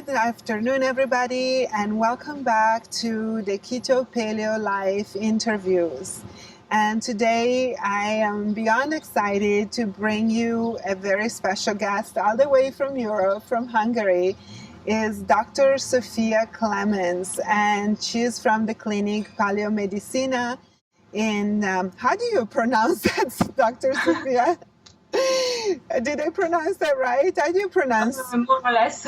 Good afternoon, everybody, and welcome back to the Keto Paleo Life interviews. And today I am beyond excited to bring you a very special guest all the way from Europe, from Hungary, is Dr. Zsofia Clemens, and she's from the clinic Paleomedicina in, how do you pronounce that, Dr. Zsofia? Did I pronounce that right? How do you pronounce? More or less,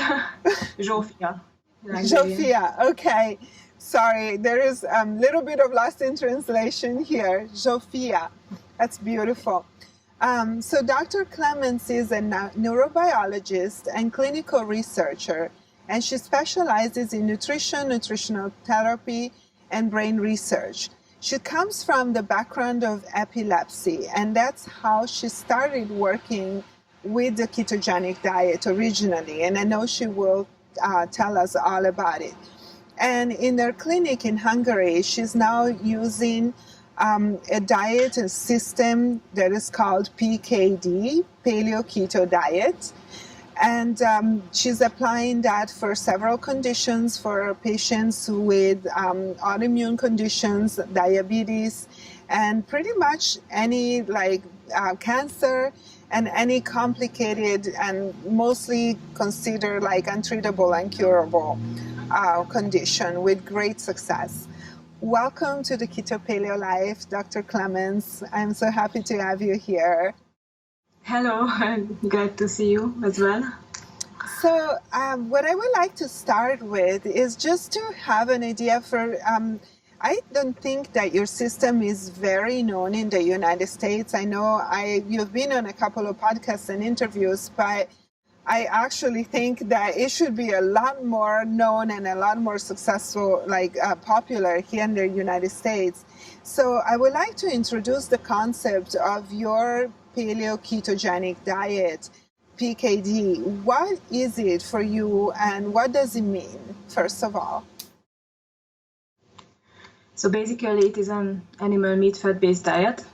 Zsofia. Zsofia, okay. Sorry, there is a little bit of lost in translation here. Zsofia, that's beautiful. So Dr. Clemens is a neurobiologist and clinical researcher, and she specializes in nutrition, nutritional therapy, and brain research. She comes from the background of epilepsy, and that's how she started working with the ketogenic diet originally, and I know she will tell us all about it. And in their clinic in Hungary, she's now using a diet system that is called PKD, Paleo Keto Diet. And she's applying that for several conditions for patients with autoimmune conditions, diabetes, and pretty much any cancer and any complicated and mostly considered like untreatable and curable condition with great success. Welcome to the Keto Paleo Life, Dr. Clemens. I'm so happy to have you here. Hello, I'm glad to see you as well. So what I would like to start with is just to have an idea for, I don't think that your system is very known in the United States. I know you've been on a couple of podcasts and interviews, but I actually think that it should be a lot more known and a lot more successful, popular here in the United States. So I would like to introduce the concept of your Paleo Ketogenic Diet, PKD. What is it for you and what does it mean, first of all? So basically it is an animal meat fat-based diet.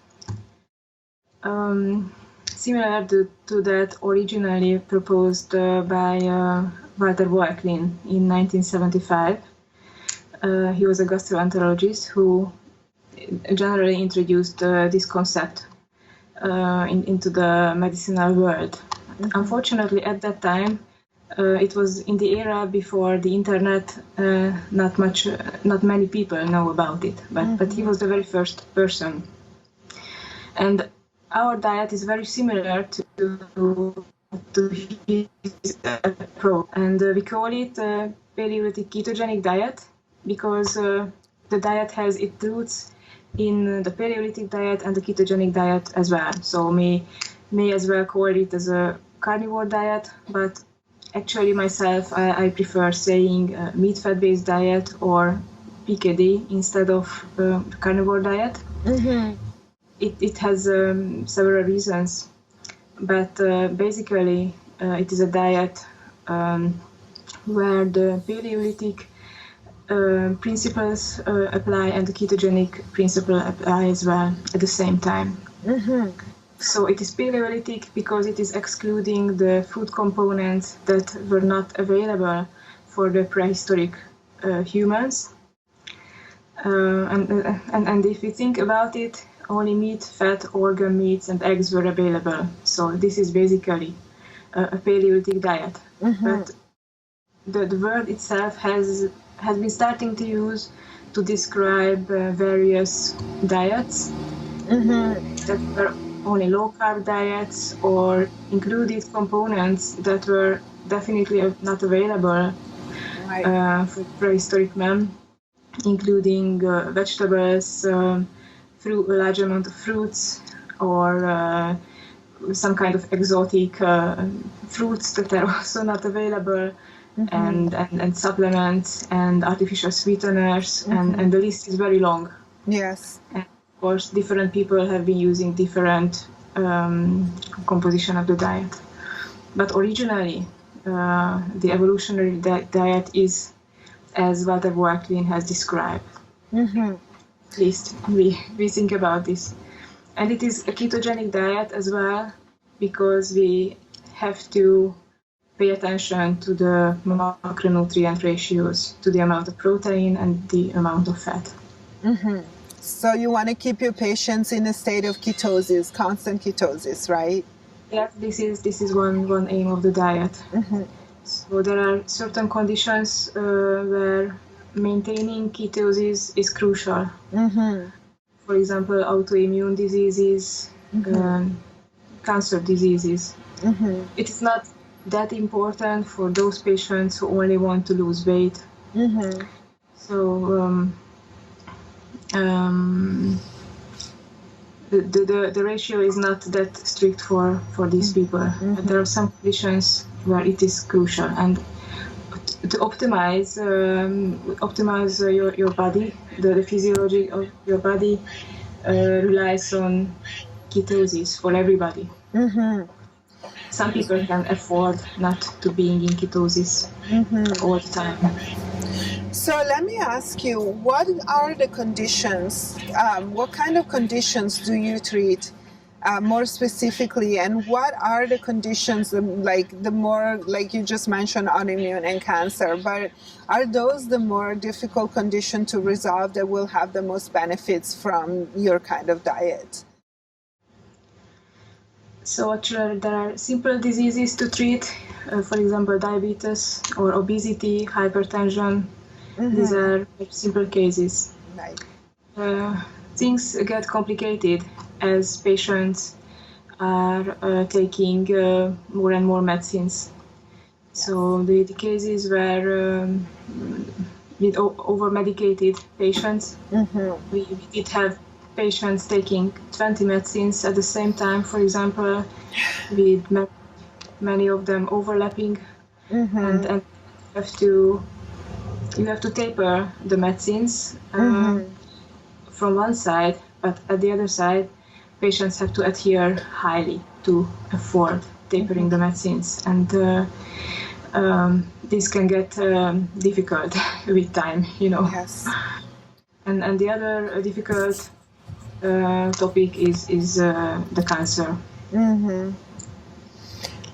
Similar to that originally proposed by Walter Boecklin in 1975. He was a gastroenterologist who generally introduced this concept into the medicinal world. Mm-hmm. Unfortunately, at that time, it was in the era before the internet. Not many people know about it, but he was the very first person. And our diet is very similar to his approach, and we call it Paleolithic Ketogenic Diet because the diet has its roots in the Paleolithic diet and the ketogenic diet as well. So may as well call it as a carnivore diet, but actually myself, I prefer saying meat fat-based diet or PKD instead of carnivore diet. Mm-hmm. It has several reasons, but basically it is a diet where the Paleolithic principles apply and the ketogenic principle apply as well at the same time. Mm-hmm. So it is Paleolithic because it is excluding the food components that were not available for the prehistoric humans. And if we think about it, only meat, fat, organ meats, and eggs were available. So this is basically a Paleolithic diet. Mm-hmm. But the word itself has been starting to use to describe various diets that were only low-carb diets or included components that were definitely not available for prehistoric man, including vegetables, a large amount of fruits, or some kind of exotic fruits that are also not available. Mm-hmm. and supplements and artificial sweeteners, mm-hmm. and the list is very long. Yes. And of course, different people have been using different composition of the diet. But originally, the evolutionary diet is as Walter Boecklin has described. Mm-hmm. At least we think about this. And it is a ketogenic diet as well, because we have to pay attention to the macronutrient ratios, to the amount of protein and the amount of fat. Mm-hmm. So you want to keep your patients in a state of ketosis, constant ketosis, right? Yeah, this is one aim of the diet. Mm-hmm. So there are certain conditions where maintaining ketosis is crucial. Mm-hmm. For example, autoimmune diseases, cancer diseases. Mm-hmm. It is not that important for those patients who only want to lose weight. Mm-hmm. So the ratio is not that strict for these people. Mm-hmm. But there are some conditions where it is crucial, and to optimize your body, the physiology of your body relies on ketosis for everybody. Mm-hmm. Some people can afford not to being in ketosis all the time. So let me ask you, what are the conditions? What kind of conditions do you treat more specifically? And what are the conditions, like the more, like you just mentioned, autoimmune and cancer, but are those the more difficult condition to resolve that will have the most benefits from your kind of diet? So actually there are simple diseases to treat, for example, diabetes or obesity, hypertension. These are simple cases. Right. Things get complicated as patients are taking more and more medicines. So the cases where with over-medicated patients, we did have patients taking 20 medicines at the same time, for example, with many of them overlapping, and you have to taper the medicines from one side, but at the other side, patients have to adhere highly to afford tapering the medicines, and this can get difficult with time, you know. Yes. And the other difficult topic is the cancer.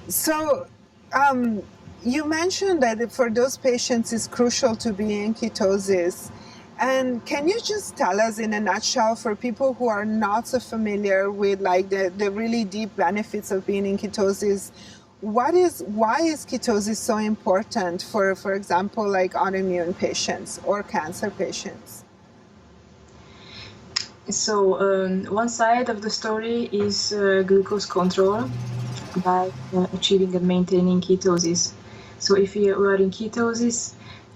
So you mentioned that for those patients it's crucial to be in ketosis. And can you just tell us in a nutshell, for people who are not so familiar with like the really deep benefits of being in ketosis, why is ketosis so important for example, like autoimmune patients or cancer patients? So one side of the story is glucose control by achieving and maintaining ketosis. So if you are in ketosis,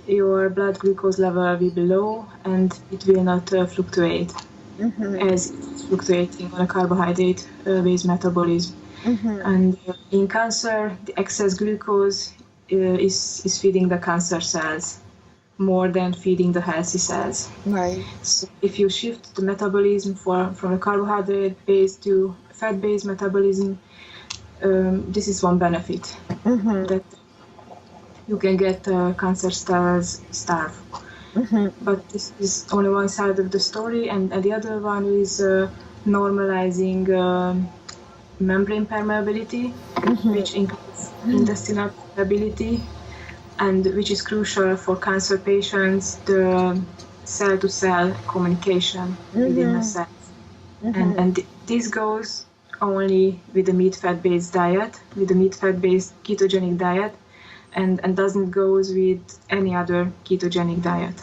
your blood glucose level will be low and it will not fluctuate as it's fluctuating on a carbohydrate-based metabolism. And in cancer, the excess glucose is feeding the cancer cells more than feeding the healthy cells. Right. So if you shift the metabolism from a carbohydrate-based to fat-based metabolism, this is one benefit, that you can get cancer cells starve. But this is only one side of the story, and the other one is normalizing membrane permeability, which includes intestinal permeability, and which is crucial for cancer patients, the cell-to-cell communication within the cells. And this goes only with the meat-fat-based diet, with the meat-fat-based ketogenic diet, and doesn't goes with any other ketogenic diet,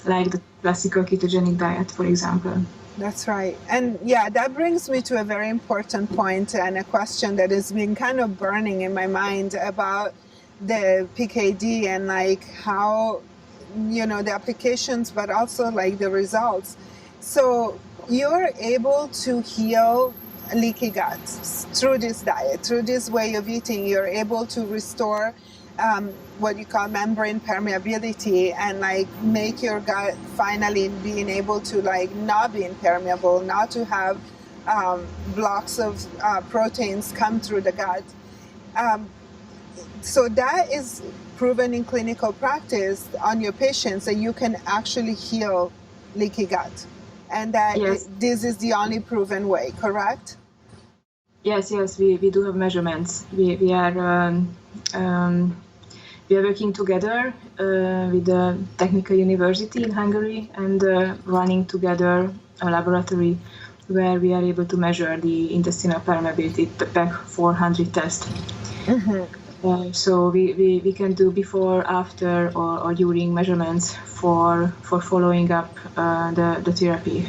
like the classical ketogenic diet, for example. That's right. And yeah, that brings me to a very important point and a question that has been kind of burning in my mind about the PKD and like how, you know, the applications, but also like the results. So you're able to heal leaky gut through this diet, through this way of eating. You're able to restore what you call membrane permeability and like make your gut finally being able to like not be impermeable, not to have blocks of proteins come through the gut. So that is proven in clinical practice on your patients that you can actually heal leaky gut, and that Yes. this is the only proven way, correct? Yes, we do have measurements. We are working together with the Technical University in Hungary and running together a laboratory where we are able to measure the intestinal permeability PEC 400 test. So we can do before, after, or during measurements for following up the therapy.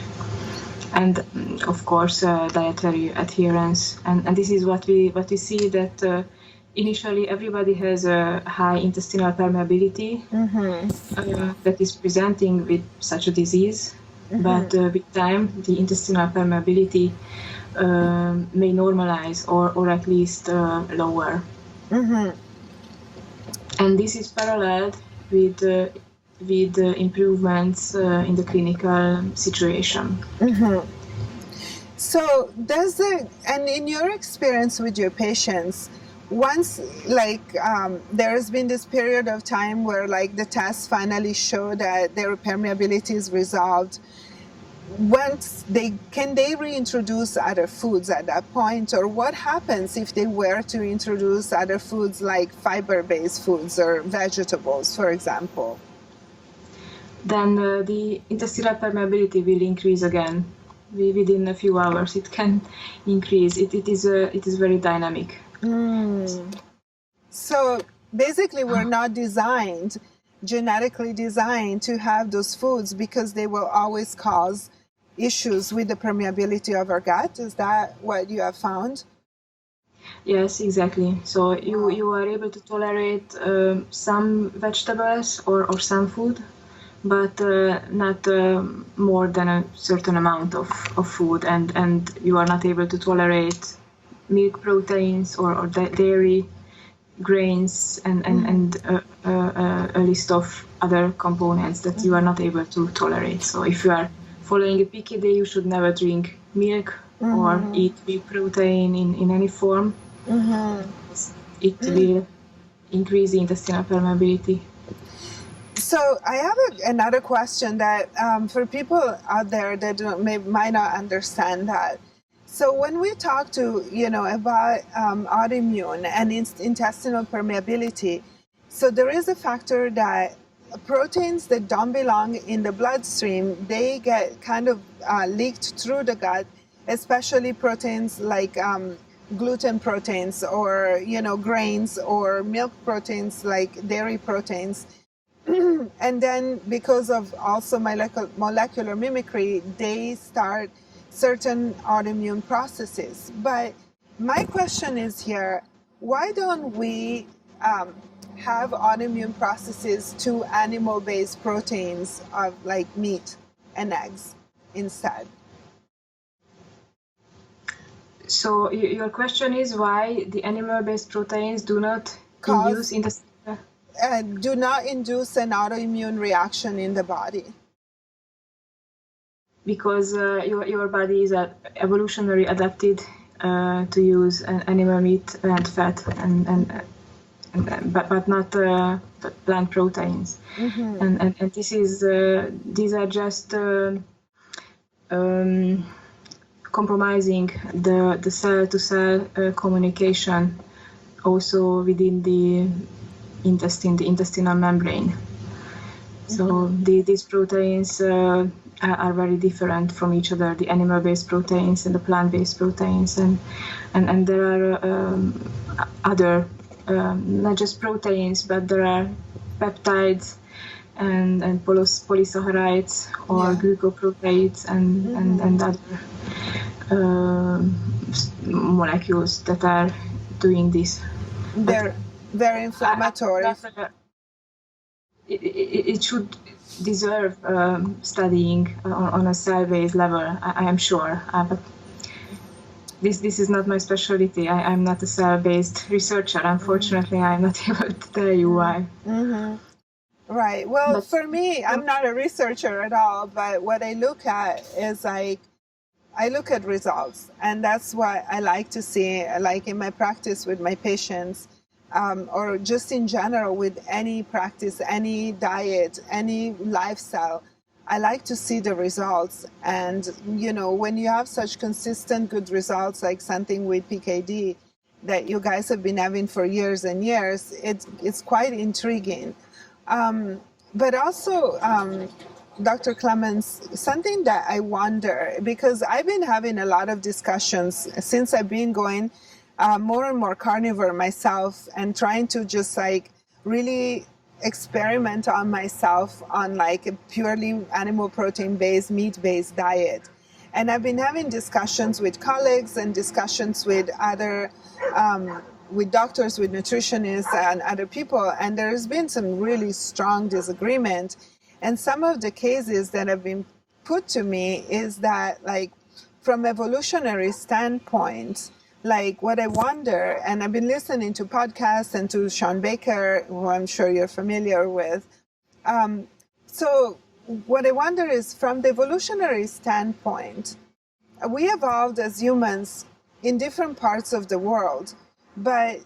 And of course, dietary adherence. And this is what we see, that initially everybody has a high intestinal permeability that is presenting with such a disease. But with time, the intestinal permeability may normalize or at least lower. And this is paralleled with improvements in the clinical situation. So and in your experience with your patients, once there has been this period of time where the tests finally show that their permeability is resolved, can they reintroduce other foods at that point, or what happens if they were to introduce other foods like fiber-based foods or vegetables, for example? Then the intestinal permeability will increase again. Within a few hours, it can increase. It is very dynamic. So basically, we're not genetically designed to have those foods because they will always cause issues with the permeability of our gut. Is that what you have found? Yes, exactly. So you are able to tolerate some vegetables or some food, but not more than a certain amount of food, and you are not able to tolerate milk proteins or dairy, grains, and a list of other components that you are not able to tolerate. So if you are following a PKD, you should never drink milk or eat milk protein in any form. It will increase the intestinal permeability. So I have another question that for people out there that might not understand that. So when we talk to about autoimmune and intestinal permeability, so there is a factor that proteins that don't belong in the bloodstream, they get kind of leaked through the gut, especially proteins like gluten proteins or grains, or milk proteins like dairy proteins. And then because of also molecular mimicry, they start certain autoimmune processes. But my question is here, why don't we have autoimmune processes to animal-based proteins of like meat and eggs instead? So your question is why the animal-based proteins do not induce do not induce an autoimmune reaction in the body? Because your body is evolutionarily adapted to use animal meat and fat, but not plant proteins. And this is these are just compromising the cell-to-cell communication also within the intestine, the intestinal membrane. So these proteins are very different from each other, the animal-based proteins and the plant-based proteins, and there are other, not just proteins, but there are peptides and polysaccharides or glucoproteins and other molecules that are doing this. They're very inflammatory. It should deserve studying on a cell-based level, I am sure. But this is not my specialty. I'm not a cell-based researcher. Unfortunately, I'm not able to tell you why. Right. Well, for me, I'm not a researcher at all, but what I look at is I look at results, and that's what I like to see, like in my practice with my patients, or just in general with any practice, any diet, any lifestyle. I like to see the results. And, you know, when you have such consistent good results, like something with PKD that you guys have been having for years and years, it's quite intriguing. But also, Dr. Clemens, something that I wonder, because I've been having a lot of discussions since I've been going more and more carnivore myself and trying to just like really experiment on myself on like a purely animal protein based, meat based diet. And I've been having discussions with colleagues and discussions with other with doctors, with nutritionists and other people, and there's been some really strong disagreement. And some of the cases that have been put to me is that, like, from evolutionary standpoint, like what I wonder, and I've been listening to podcasts and to Sean Baker, who I'm sure you're familiar with. So what I wonder is, from the evolutionary standpoint, we evolved as humans in different parts of the world, but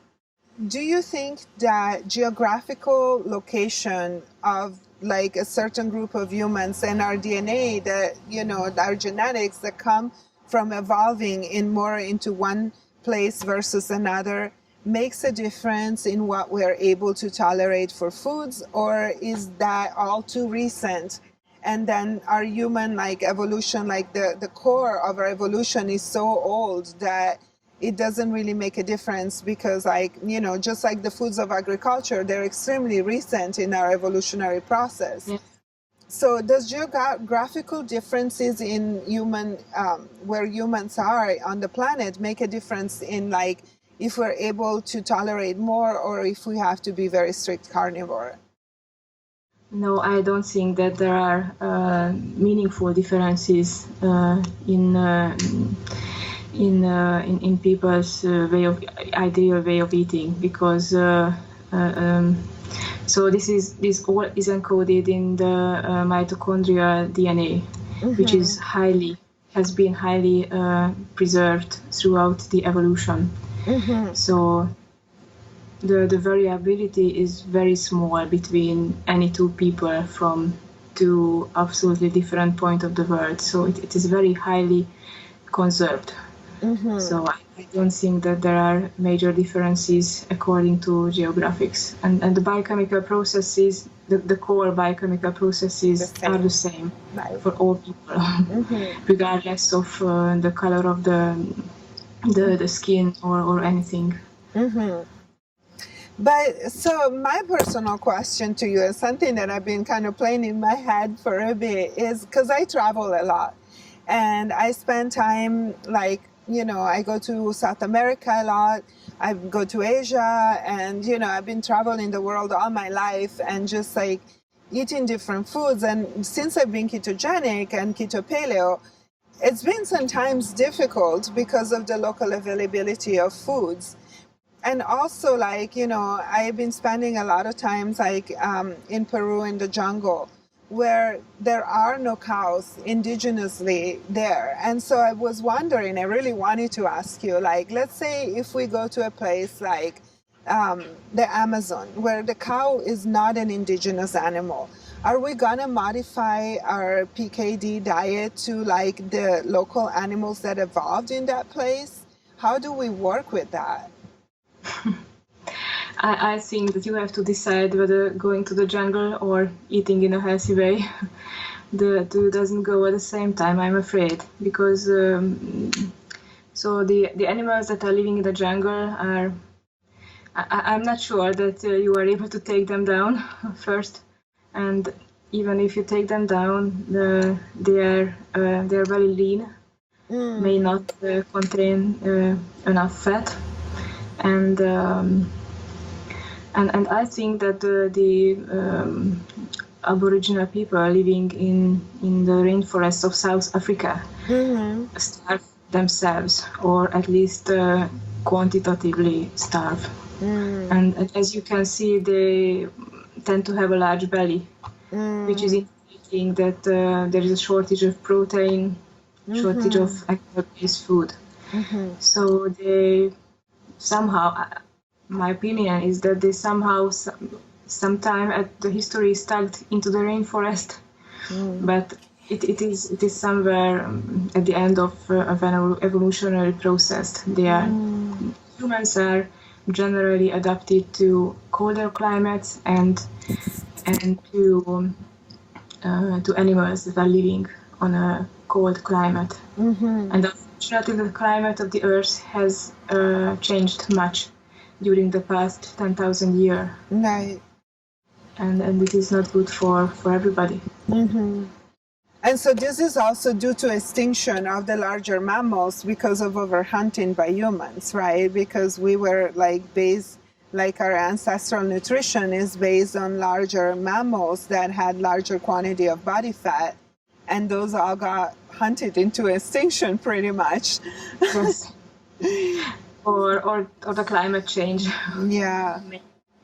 do you think that geographical location of like a certain group of humans and our DNA, that, you know, our genetics that come from evolving in more into one place versus another, makes a difference in what we're able to tolerate for foods? Or is that all too recent? And then our human like evolution, like the core of our evolution is so old that it doesn't really make a difference, because, like, you know, just like the foods of agriculture, they're extremely recent in our evolutionary process. Yeah. So does geographical differences in human, where humans are on the planet, make a difference in like if we're able to tolerate more or if we have to be very strict carnivore? No, I don't think that there are meaningful differences in people's ideal way of eating, because so this all is encoded in the mitochondrial DNA, which has been highly preserved throughout the evolution. So the variability is very small between any two people from two absolutely different points of the world. So it is very highly conserved. So I don't think that there are major differences according to geographics. And the biochemical processes, the core biochemical processes are the same for all people, regardless of the color of the skin or anything. But so my personal question to you is something that I've been kind of playing in my head for a bit, is because I travel a lot and I spend time, like, you know, I go to South America a lot, I go to Asia, and, you know, I've been traveling the world all my life and just like eating different foods. And since I've been ketogenic and keto paleo, it's been sometimes difficult because of the local availability of foods. And also, like, you know, I've been spending a lot of times like in Peru in the jungle, where there are no cows indigenously there. And so I was wondering, I really wanted to ask you, like, let's say if we go to a place like the Amazon, where the cow is not an indigenous animal, are we gonna modify our PKD diet to like the local animals that evolved in that place? How do we work with that? I think that you have to decide whether going to the jungle or eating in a healthy way. The two doesn't go at the same time, I'm afraid, because so the animals that are living in the jungle are, I'm not sure that you are able to take them down first, and even if you take them down, they are very lean, may not contain enough fat. And I think that the Aboriginal people living in the rainforests of South Africa starve themselves, or at least quantitatively starve. And as you can see, they tend to have a large belly, which is indicating that there is a shortage of protein, shortage of animal-based food. So they somehow, my opinion is that they somehow, sometime at the history, stuck into the rainforest But it is somewhere at the end of an evolutionary process. Humans are generally adapted to colder climates and to animals that are living on a cold climate. And unfortunately, the climate of the Earth has changed much during the past 10,000 years. Right. And it is not good for everybody. And so this is also due to extinction of the larger mammals because of overhunting by humans, right? Because we were like our ancestral nutrition is based on larger mammals that had larger quantity of body fat, and those all got hunted into extinction pretty much. Yes. or the climate change. Yeah.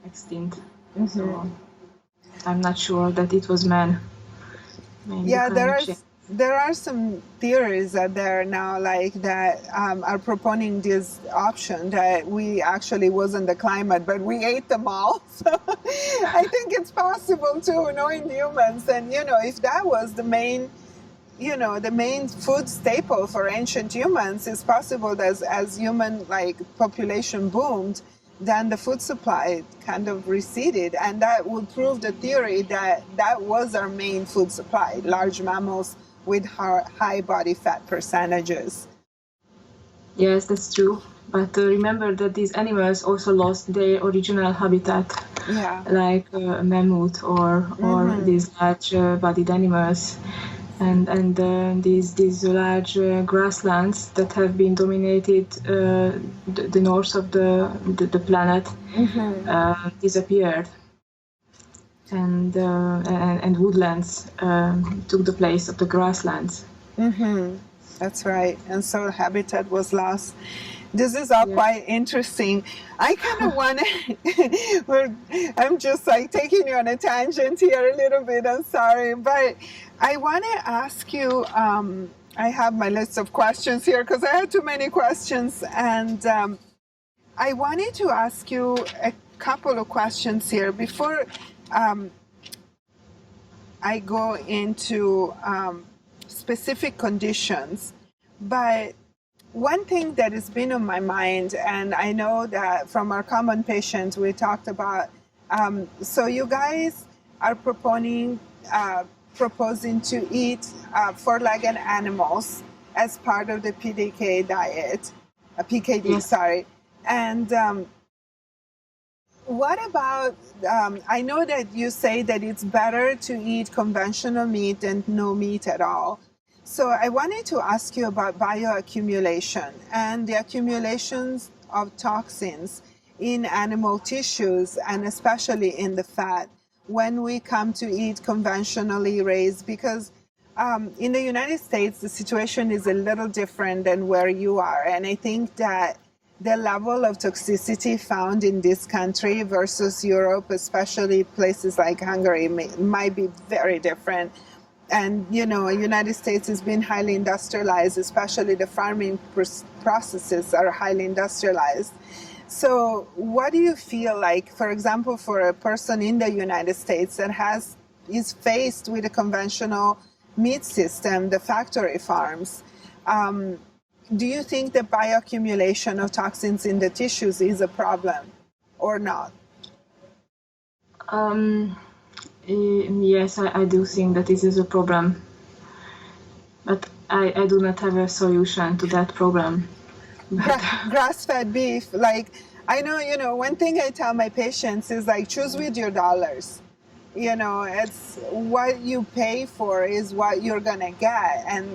Extinct. So I'm not sure that it was man. Yeah, there are some theories out there now like that are proponing this option that we actually wasn't the climate, but we ate them all. So I think it's possible too, knowing humans. And, if that was the main food staple for ancient humans, it's possible that as human population boomed, then the food supply kind of receded, and that would prove the theory that was our main food supply, large mammals with high body fat percentages. Yes, that's true. But remember that these animals also lost their original habitat, like mammoth or these large-bodied animals. And these large grasslands that have been dominated the north of the planet disappeared, and woodlands took the place of the grasslands. That's right, and so habitat was lost. This is all quite interesting. I kind of want to, I'm just taking you on a tangent here a little bit, I'm sorry, but I want to ask you, I have my list of questions here because I had too many questions, and I wanted to ask you a couple of questions here before I go into specific conditions. But one thing that has been on my mind, and I know that from our common patients we talked about, so you guys are proposing to eat four-legged animals as part of the PKD diet, sorry. And what about, I know that you say that it's better to eat conventional meat than no meat at all. So I wanted to ask you about bioaccumulation and the accumulations of toxins in animal tissues and especially in the fat when we come to eat conventionally raised, because in the United States, the situation is a little different than where you are. And I think that the level of toxicity found in this country versus Europe, especially places like Hungary, might be very different. And, United States has been highly industrialized, especially the farming processes are highly industrialized. So what do you feel like, for example, for a person in the United States that is faced with a conventional meat system, the factory farms, do you think the bioaccumulation of toxins in the tissues is a problem or not? Yes, I do think that this is a problem, but I do not have a solution to that problem. Grass-fed beef, I know, one thing I tell my patients is choose with your dollars. It's what you pay for is what you're gonna get, and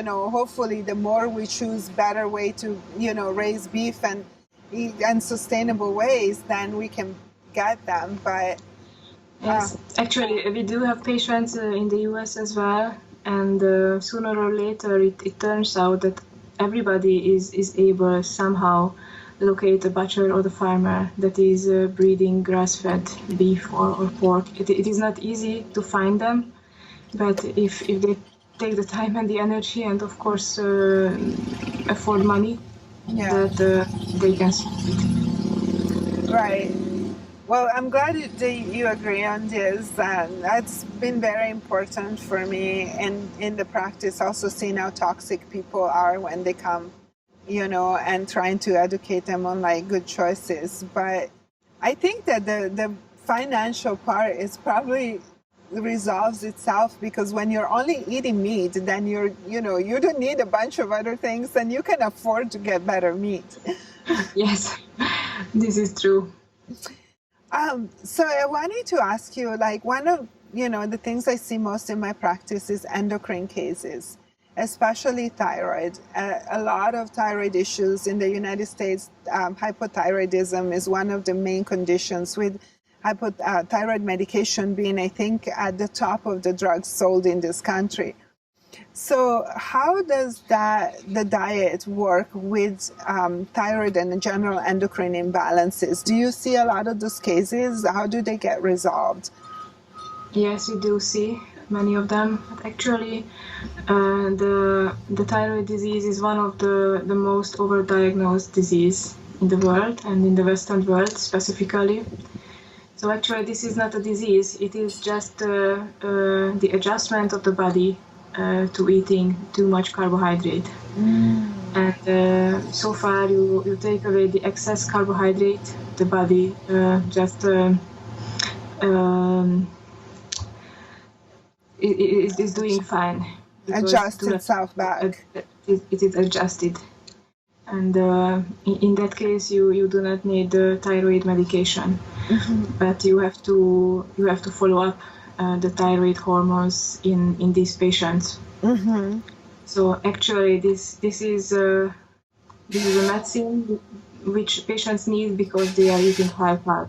hopefully the more we choose better way to raise beef and eat in sustainable ways, then we can get them. But yes, actually, we do have patients in the US as well, and sooner or later it turns out that everybody is able somehow locate the butcher or the farmer that is breeding grass-fed beef or pork. It is not easy to find them, but if they take the time and the energy and of course afford money, that they can support it. Right. Well, I'm glad that you agree on this. That's been very important for me in the practice, also seeing how toxic people are when they come, and trying to educate them on like good choices. But I think that the financial part is probably resolves itself, because when you're only eating meat, then you don't need a bunch of other things and you can afford to get better meat. Yes, this is true. So I wanted to ask you, like, one of the things I see most in my practice is endocrine cases, especially thyroid. A lot of thyroid issues in the United States. Hypothyroidism is one of the main conditions, with thyroid medication being, I think, at the top of the drugs sold in this country. So how does the diet work with thyroid and general endocrine imbalances? Do you see a lot of those cases? How do they get resolved? Yes, we do see many of them. Actually, the thyroid disease is one of the most overdiagnosed disease in the world, and in the Western world specifically. So actually, this is not a disease. It is just the adjustment of the body to eating too much carbohydrate. And so far, you take away the excess carbohydrate, the body just it is doing fine. Adjust itself back. It is adjusted. And in that case, you do not need the thyroid medication, but you have to follow up the thyroid hormones in these patients. So actually, this is a medicine which patients need because they are eating high carb,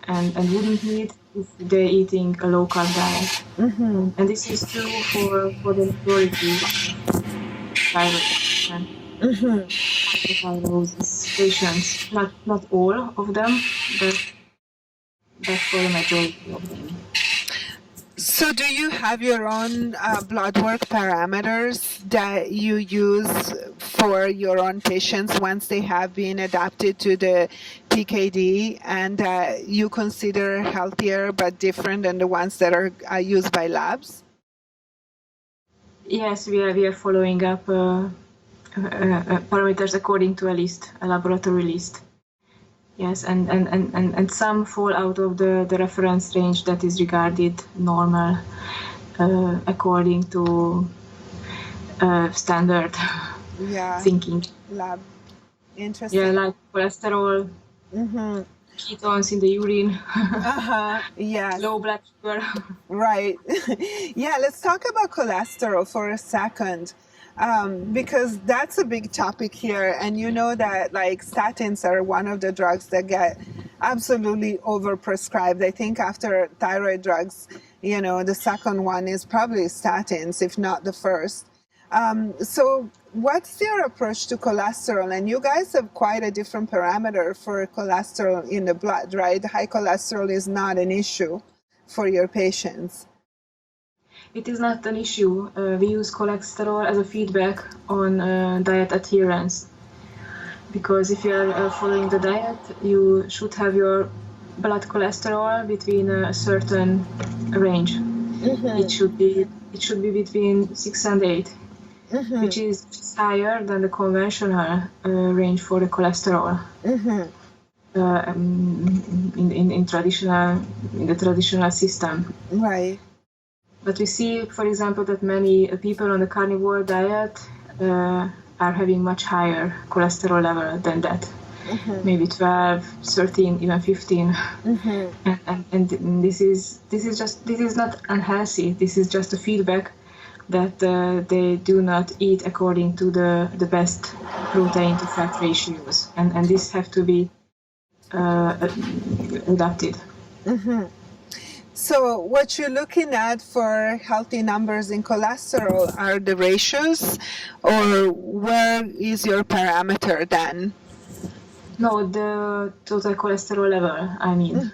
and wouldn't need if they're eating a low carb diet. And this is true for the majority of thyroid patients. Not all of them, but for the majority of them. So do you have your own blood work parameters that you use for your own patients once they have been adapted to the PKD, and you consider healthier but different than the ones that are used by labs? Yes, we are following up parameters according to a laboratory list. Yes, and some fall out of the reference range that is regarded normal according to standard thinking. Lab. Interesting. Yeah, like cholesterol, ketones in the urine, yes. low blood sugar. Right. Yeah, let's talk about cholesterol for a second. Because that's a big topic here, and you know that like statins are one of the drugs that get absolutely overprescribed. I think after thyroid drugs, the second one is probably statins, if not the first. So what's your approach to cholesterol? And you guys have quite a different parameter for cholesterol in the blood, right? High cholesterol is not an issue for your patients. It is not an issue. We use cholesterol as a feedback on diet adherence. Because if you are following the diet, you should have your blood cholesterol between a certain range. It should be between 6 and 8, which is higher than the conventional range for the cholesterol. In the traditional system. Right. But we see, for example, that many people on the carnivore diet are having much higher cholesterol level than that. Maybe 12, 13, even 15. And this is not unhealthy. This is just a feedback that they do not eat according to the best protein to fat ratios, and this have to be adapted. So what you're looking at for healthy numbers in cholesterol are the ratios, or where is your parameter then? No, the total cholesterol level, I mean.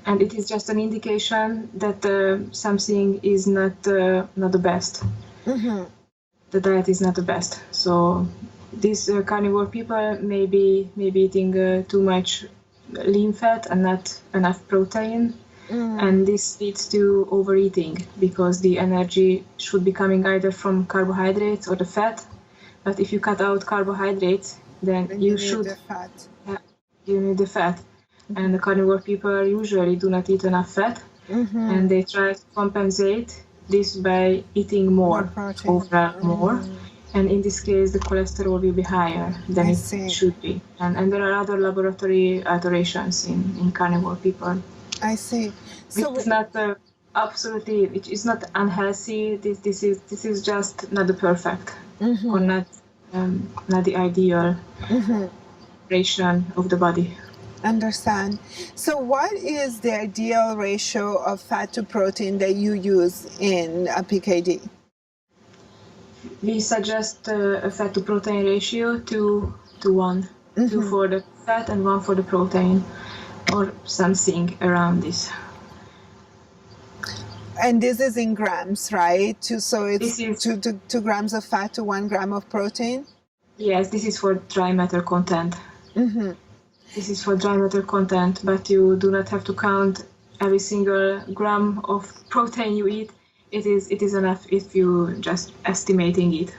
And it is just an indication that something is not the best. The diet is not the best. So these carnivore people may be eating too much lean fat and not enough protein. And this leads to overeating because the energy should be coming either from carbohydrates or the fat. But if you cut out carbohydrates, then you should. The fat. You need the fat. And the carnivore people usually do not eat enough fat, and they try to compensate this by eating more overall more. And in this case, the cholesterol will be higher than it should be. And there are other laboratory alterations in carnivore people. I see. So it's not absolutely. It's not unhealthy. This is just not the perfect or not the ideal ratio of the body. Understand. So what is the ideal ratio of fat to protein that you use in a PKD? We suggest a fat to protein ratio 2 to 1. 2 for the fat and 1 for the protein, or something around this. And this is in grams, right? So it's 2 grams of fat to 1 gram of protein? Yes, this is for dry matter content. This is for dry matter content, but you do not have to count every single gram of protein you eat. It is enough if you just estimating it.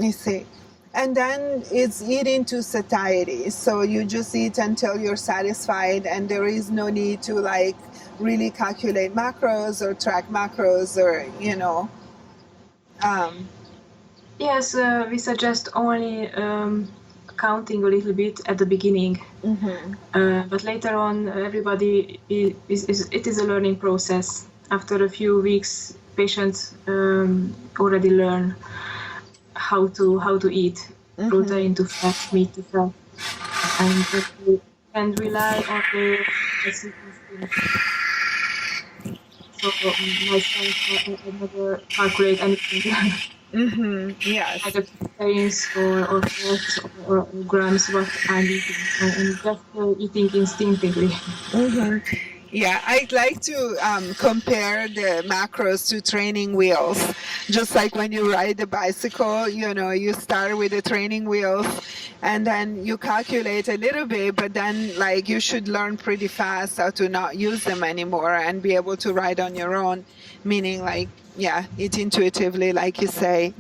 I see. And then it's eating to satiety. So you just eat until you're satisfied, and there is no need to like really calculate macros or track macros or, you know. Yes, we suggest only counting a little bit at the beginning. But later on, everybody it is a learning process. After a few weeks, patients already learn how to eat protein to fat, meat to fat, and rely on the instinct. So myself, I never calculate anything. Yes. Either proteins or fats or grams what I'm eating, and just eating instinctively. Yeah, I'd like to compare the macros to training wheels. Just like when you ride the bicycle, you know, you start with the training wheels and then you calculate a little bit, but then like you should learn pretty fast how to not use them anymore and be able to ride on your own, meaning like, yeah, eat intuitively, like you say.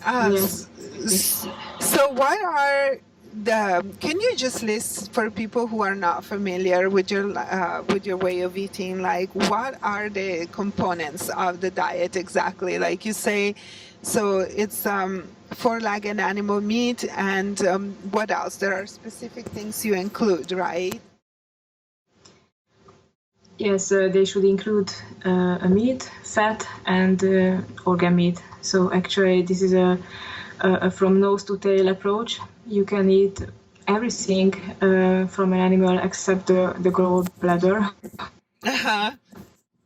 Yes. So what are can you just list for people who are not familiar with your way of eating, like what are the components of the diet exactly? Like you say, so it's 4-leg and animal meat, and what else? There are specific things you include, right? Yes, they should include a meat, fat, and organ meat. So actually, this is a from nose to tail approach. You can eat everything from an animal except the gallbladder.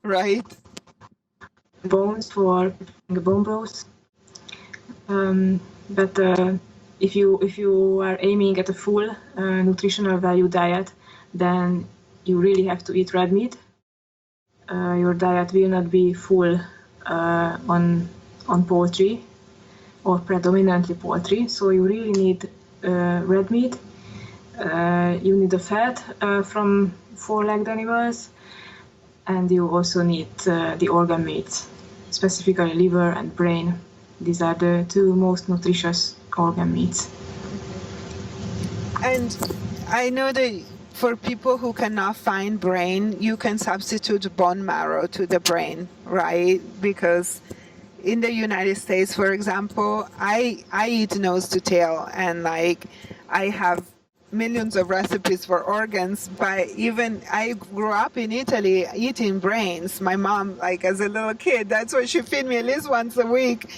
Right. Bones for the bone broths. But if you are aiming at a full nutritional value diet, then you really have to eat red meat. Your diet will not be full on poultry or predominantly poultry, so you really need red meat. You need the fat from 4-legged animals, and you also need the organ meats, specifically liver and brain. These are the 2 most nutritious organ meats. And I know that for people who cannot find brain, you can substitute bone marrow to the brain, right? Because in the United States, for example, I eat nose to tail, and like I have millions of recipes for organs, but even I grew up in Italy eating brains. My mom, like as a little kid, that's what she fed me at least once a week.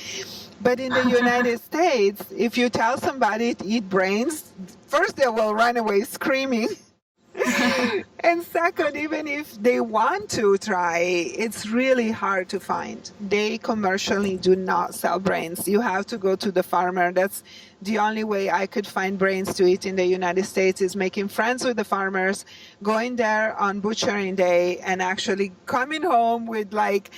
But in the United States, if you tell somebody to eat brains, first they will run away screaming. And second, even if they want to try, it's really hard to find. They commercially do not sell brains. You have to go to the farmer. That's the only way I could find brains to eat in the United States, is making friends with the farmers, going there on butchering day, and actually coming home with like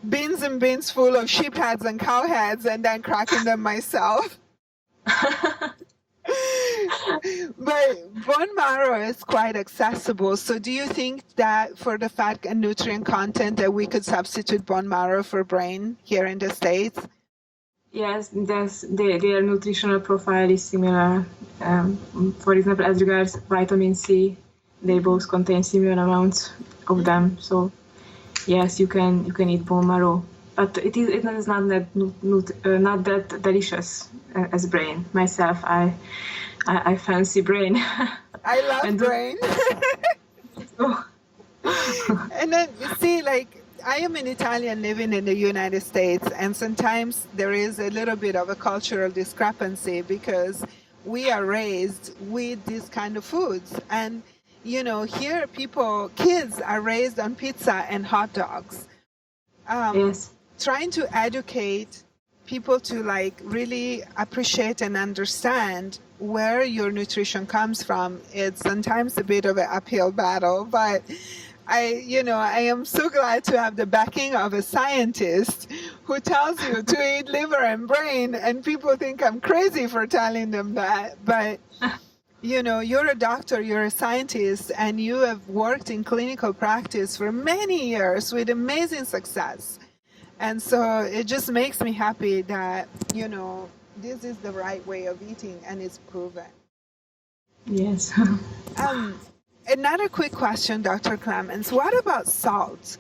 bins and bins full of sheep heads and cow heads, and then cracking them myself. But bone marrow is quite accessible. So do you think that for the fat and nutrient content that we could substitute bone marrow for brain here in the States? Yes, their nutritional profile is similar. For example, as regards vitamin C, they both contain similar amounts of them. So yes, you can eat bone marrow, but it is not that delicious as brain. Myself, I fancy brain. I love brain. And then you see, like, I am an Italian living in the United States, and sometimes there is a little bit of a cultural discrepancy because we are raised with these kind of foods. And, you know, here kids are raised on pizza and hot dogs. Yes. Trying to educate people to like really appreciate and understand where your nutrition comes from, it's sometimes a bit of an uphill battle, but I am so glad to have the backing of a scientist who tells you to eat liver and brain, and people think I'm crazy for telling them that. But, you know, you're a doctor, you're a scientist, and you have worked in clinical practice for many years with amazing success. And so it just makes me happy that, you know, this is the right way of eating and it's proven. Yes. Another quick question, Dr. Clemens. What about salt?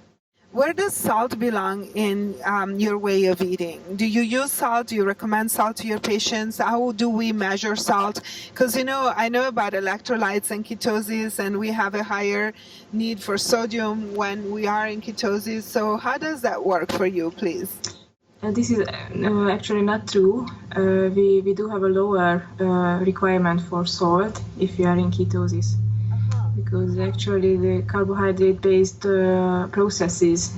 Where does salt belong in your way of eating? Do you use salt? Do you recommend salt to your patients? How do we measure salt? Because, you know, I know about electrolytes and ketosis, and we have a higher need for sodium when we are in ketosis. So how does that work for you, please? This is actually not true. We do have a lower requirement for salt if you are in ketosis. Because actually the carbohydrate-based processes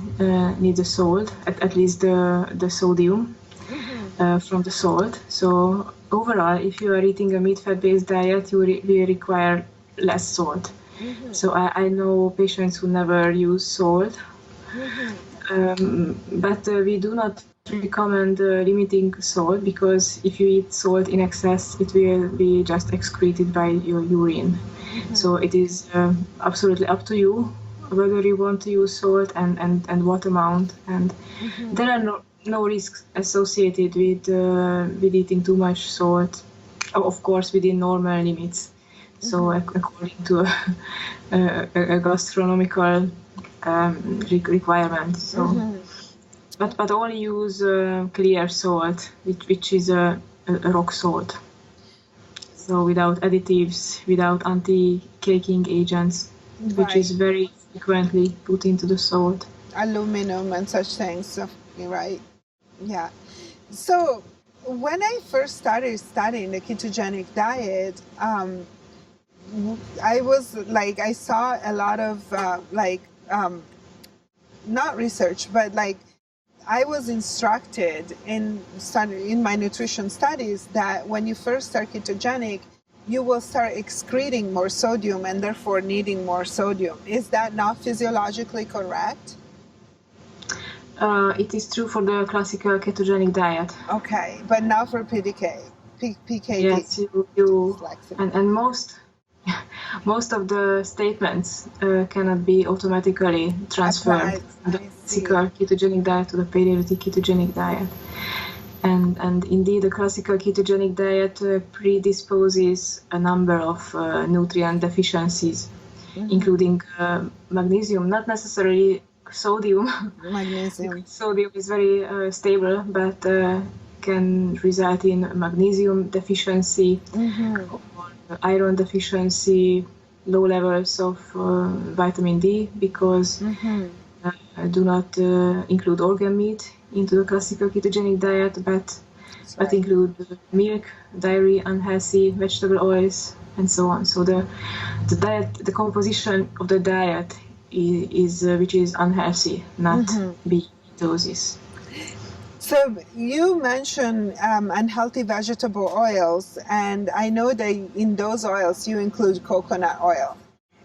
need the salt, at least the sodium from the salt. So overall, if you are eating a meat-fat-based diet, you will require less salt. So I know patients who never use salt, but we do not recommend limiting salt, because if you eat salt in excess, it will be just excreted by your urine. So it is absolutely up to you whether you want to use salt and what amount. And there are no risks associated with eating too much salt, of course within normal limits. So according to a gastronomical requirement. So, but only use clear salt, which is a rock salt. So without additives, without anti-caking agents, which is very frequently put into the salt. Aluminum and such things, so, right? Yeah. So when I first started studying the ketogenic diet, I was like, I saw a lot of not research, but like I was instructed in my nutrition studies that when you first start ketogenic, you will start excreting more sodium and therefore needing more sodium. Is that not physiologically correct? It is true for the classical ketogenic diet. Okay, but not for PKD. Yes, and most of the statements cannot be automatically transferred from the classical ketogenic diet to the Paleolithic ketogenic diet. And indeed, the classical ketogenic diet predisposes a number of nutrient deficiencies, including magnesium, not necessarily sodium. Magnesium. Sodium is very stable, but can result in magnesium deficiency, iron deficiency, low levels of vitamin D, because do not include organ meat into the classical ketogenic diet, but include milk, dairy, unhealthy vegetable oils, and so on. So the composition of the diet is which is unhealthy, not ketosis. So you mentioned unhealthy vegetable oils, and I know that in those oils you include coconut oil.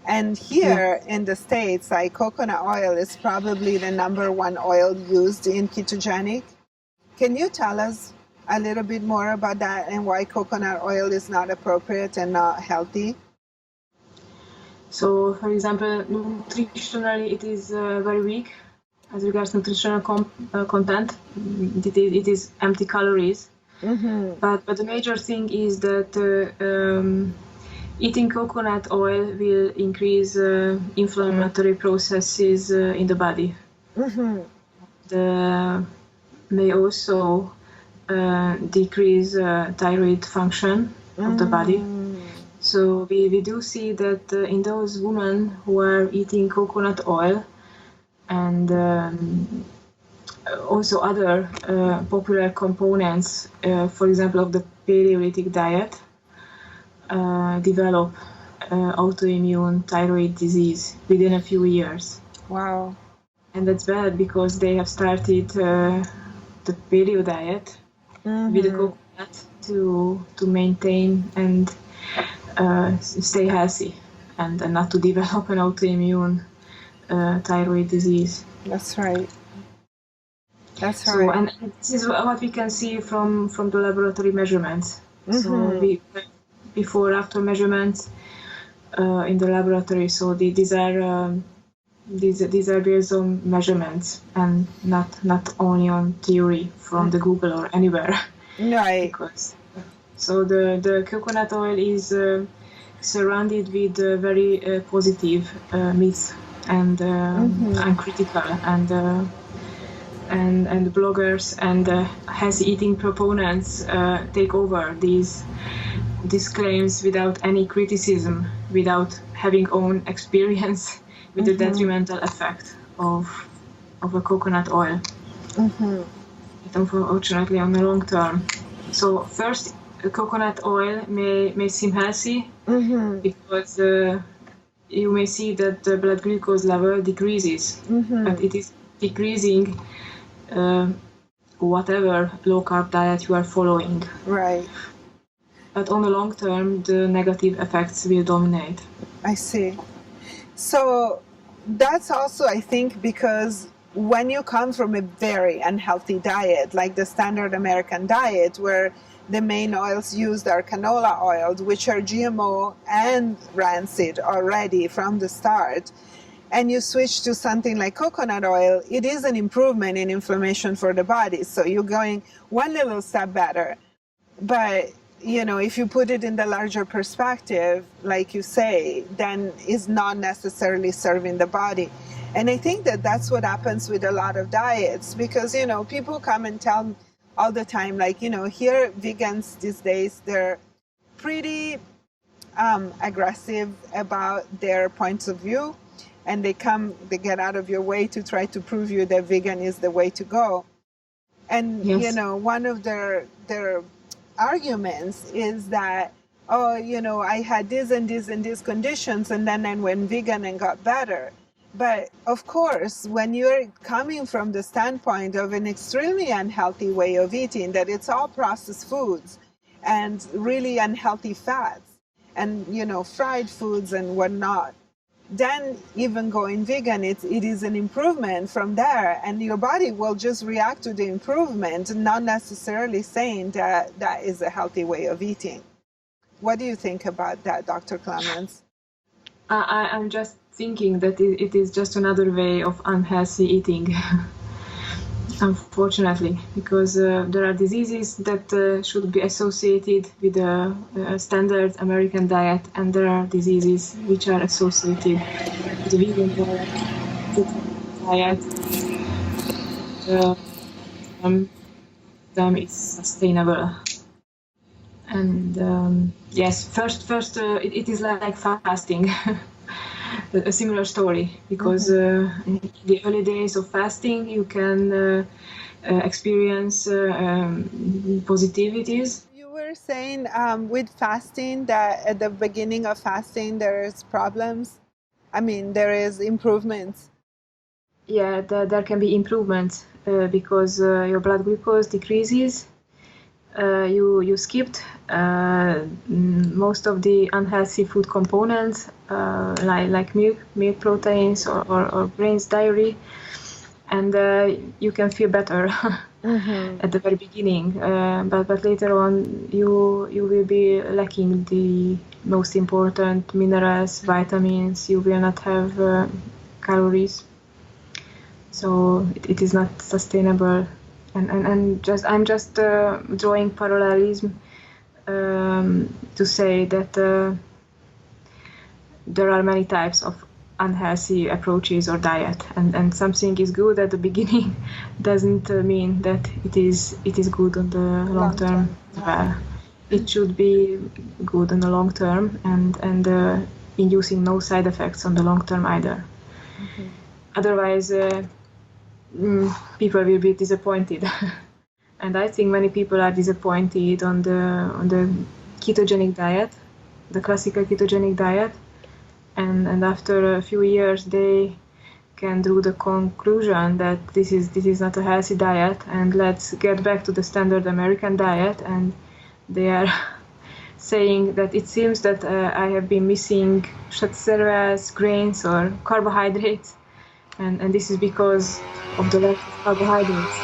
And here in the States, like coconut oil is probably the #1 oil used in ketogenic. Can you tell us a little bit more about that and why coconut oil is not appropriate and not healthy? So, for example, nutritionally, it is very weak as regards nutritional content. It is empty calories. Mm-hmm. But the major thing is that eating coconut oil will increase inflammatory processes in the body. Mm-hmm. May also decrease thyroid function of the body. So we do see that in those women who are eating coconut oil and also other popular components, for example, of the Paleolithic diet, develop autoimmune thyroid disease within a few years. Wow. And that's bad because they have started the paleo diet with the coconut to maintain and stay healthy and not to develop an autoimmune thyroid disease. That's right. That's right. So, and this is what we can see from the laboratory measurements. So we before-after measurements in the laboratory. So these are based on measurements and not only on theory from the Google or anywhere. Right. So the coconut oil is surrounded with very positive myths and critical and bloggers and healthy eating proponents take over these claims without any criticism, without having own experience with the detrimental effect of a coconut oil. Unfortunately, on the long term. So first, coconut oil may seem healthy because you may see that the blood glucose level decreases, but it is decreasing whatever low-carb diet you are following. Right. But on the long term, the negative effects will dominate. I see. So that's also, I think, because when you come from a very unhealthy diet, like the standard American diet, where the main oils used are canola oils, which are GMO and rancid already from the start, and you switch to something like coconut oil, it is an improvement in inflammation for the body. So you're going one little step better. But you know, if you put it in the larger perspective, like you say, then it's not necessarily serving the body. And I think that that's what happens with a lot of diets, because, you know, people come and tell me all the time, like, you know, here vegans these days, they're pretty aggressive about their points of view, and they get out of your way to try to prove you that vegan is the way to go. And, you know, one of their arguments is that, oh, you know, I had this and this and these conditions, and then I went vegan and got better. But of course, when you're coming from the standpoint of an extremely unhealthy way of eating, that it's all processed foods and really unhealthy fats and, you know, fried foods and whatnot, then even going vegan, it is an improvement from there, and your body will just react to the improvement, not necessarily saying that that is a healthy way of eating. What do you think about that, Dr. Clemens? I'm just thinking that it is just another way of unhealthy eating, unfortunately, because there are diseases that should be associated with a standard American diet, and there are diseases which are associated with the vegan diet. Them is sustainable. And yes, first it is like fasting. A similar story, because in the early days of fasting you can experience positivities. You were saying with fasting that at the beginning of fasting there is problems. I mean, there is improvements. Yeah, there can be improvements because your blood glucose decreases. You skipped most of the unhealthy food components like milk proteins or grains dairy, and you can feel better at the very beginning, but later on you will be lacking the most important minerals, vitamins. You will not have calories, so it is not sustainable. And I'm just drawing parallelism to say that there are many types of unhealthy approaches or diet, and something is good at the beginning doesn't mean that it is good on the long term as well. It should be good on the long term and inducing no side effects on the long term either. Otherwise people will be disappointed. And I think many people are disappointed on the ketogenic diet, the classical ketogenic diet, and after a few years they can draw the conclusion that this is not a healthy diet, and let's get back to the standard American diet. And they are saying that it seems that I have been missing cereals, grains, or carbohydrates, and this is because of the lack of carbohydrates.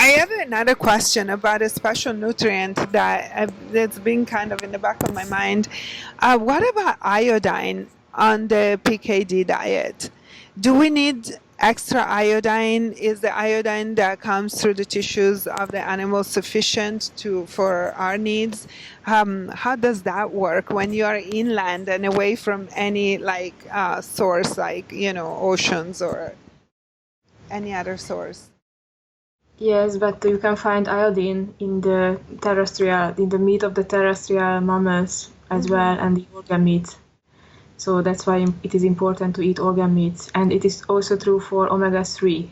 I have another question about a special nutrient that's been kind of in the back of my mind. What about iodine on the PKD diet? Do we need extra iodine? Is the iodine that comes through the tissues of the animal sufficient for our needs? How does that work when you are inland and away from any source, like oceans or any other source? Yes, but you can find iodine in the meat of the terrestrial mammals as well, and the organ meat. So that's why it is important to eat organ meats. And it is also true for omega-3.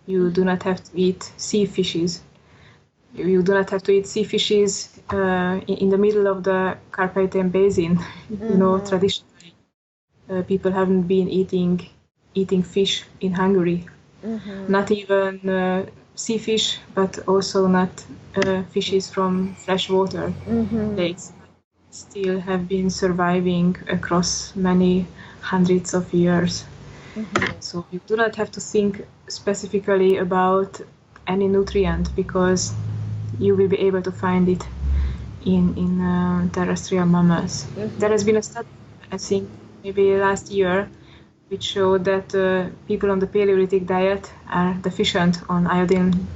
You do not have to eat sea fishes. You do not have to eat sea fishes in the middle of the Carpathian Basin. Traditionally, people haven't been eating fish in Hungary. Not even sea fish, but also not fishes from freshwater lakes. Still have been surviving across many hundreds of years. So you do not have to think specifically about any nutrient, because you will be able to find it in terrestrial mammals. There has been a study, I think maybe last year, which showed that people on the Paleolithic diet are deficient on iodine.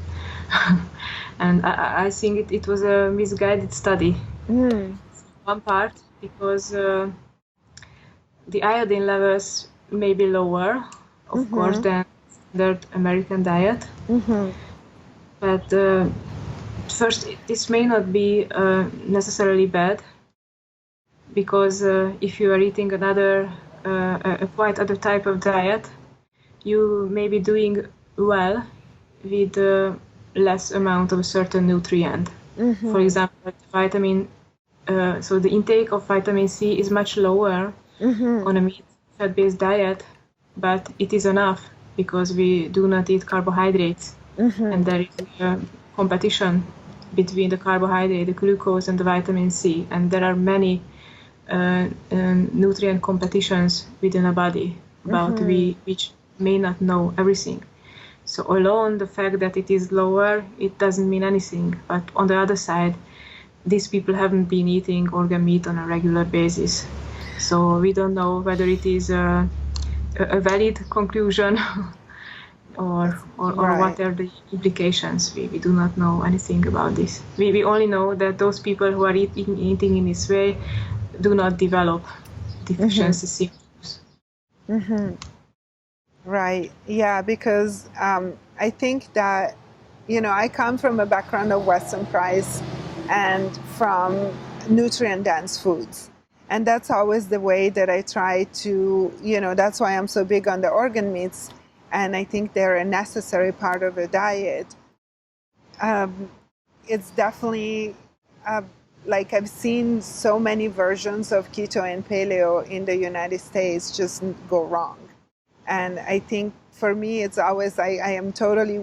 And I think it was a misguided study. One part, because the iodine levels may be lower, of course, than standard American diet. But first, this may not be necessarily bad, because if you are eating a quite other type of diet, you may be doing well with less amount of a certain nutrient. For example, vitamin. So the intake of vitamin C is much lower on a meat fat-based diet, but it is enough because we do not eat carbohydrates, and there is a competition between the carbohydrate, the glucose, and the vitamin C, and there are many nutrient competitions within a body about which may not know everything. So alone, the fact that it is lower, it doesn't mean anything. But on the other side, these people haven't been eating organ meat on a regular basis. So we don't know whether it is a valid conclusion or what are the implications. We do not know anything about this. We only know that those people who are eating in this way do not develop deficiency symptoms. Right. Yeah, because I think that, I come from a background of Western price and from nutrient-dense foods. And that's always the way that I try to, that's why I'm so big on the organ meats. And I think they're a necessary part of a diet. It's definitely, I've seen so many versions of keto and paleo in the United States just go wrong. And I think for me, it's always, I am totally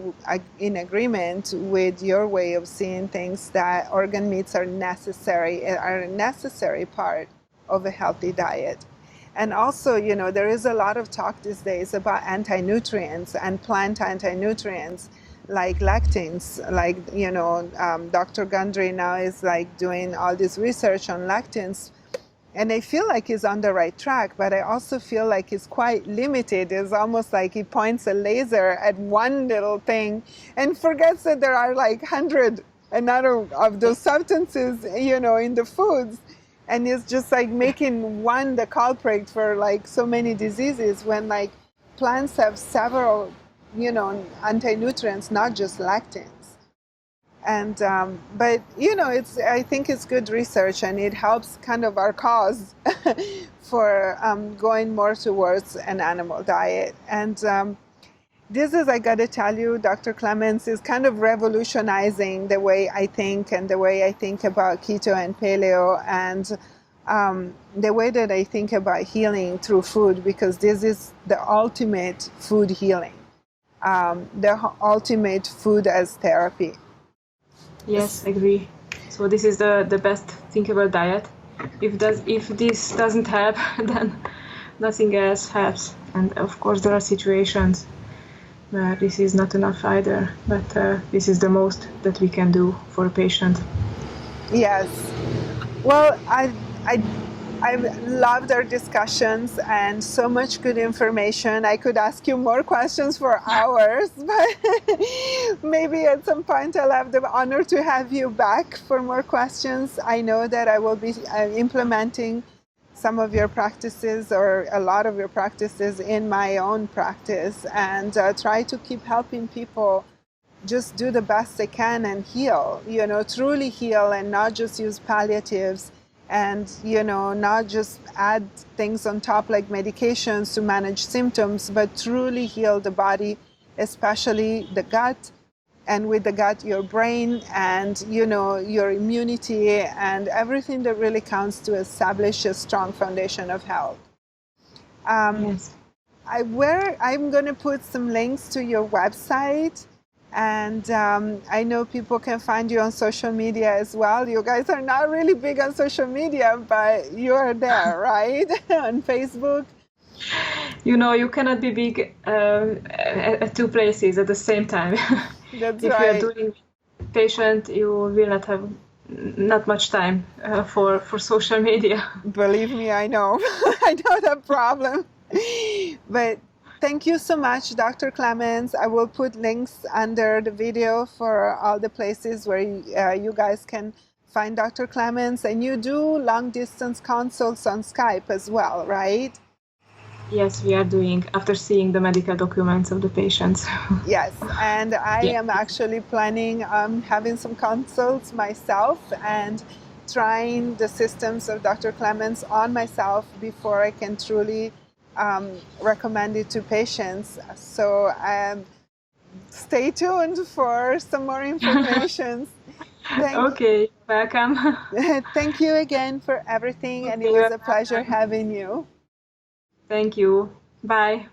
in agreement with your way of seeing things, that organ meats are a necessary part of a healthy diet. And also, there is a lot of talk these days about anti-nutrients and plant anti-nutrients like lectins. Like, Dr. Gundry now is like doing all this research on lectins. And I feel like he's on the right track, but I also feel like he's quite limited. It's almost like he points a laser at one little thing and forgets that there are like 100 another of those substances, in the foods. And it's just like making one the culprit for like so many diseases when like plants have several, anti-nutrients, not just lectins. And but I think it's good research, and it helps kind of our cause for going more towards an animal diet. And this is, I got to tell you, Dr. Clemens is kind of revolutionizing the way I think and the way I think about keto and paleo, and the way that I think about healing through food, because this is the ultimate food healing, the ultimate food as therapy. Yes, I agree. So this is the best thing about diet. If this doesn't help, then nothing else helps. And of course, there are situations where this is not enough either. But this is the most that we can do for a patient. Yes. Well, I loved our discussions and so much good information. I could ask you more questions for hours, but maybe at some point I'll have the honor to have you back for more questions. I know that I will be implementing some of your practices or a lot of your practices in my own practice, and try to keep helping people just do the best they can and heal, truly heal, and not just use palliatives, and not just add things on top like medications to manage symptoms, but truly heal the body, especially the gut, and with the gut your brain, and your immunity, and everything that really counts to establish a strong foundation of health. Yes. I'm going to put some links to your website. And I know people can find you on social media as well. You guys are not really big on social media, but you are there, right? On Facebook. You cannot be big at two places at the same time. That's if right. If you are doing patient, you will not have not much time for social media. Believe me, I know. I know that problem. But thank you so much, Dr. Clemens. I will put links under the video for all the places where you guys can find Dr. Clemens. And you do long-distance consults on Skype as well, right? Yes, we are doing, after seeing the medical documents of the patients. Yes, and I am actually planning on having some consults myself and trying the systems of Dr. Clemens on myself before I can truly recommend it to patients. So stay tuned for some more information. Okay, welcome. Thank you again for everything, and it was a pleasure having you. Thank you. Bye.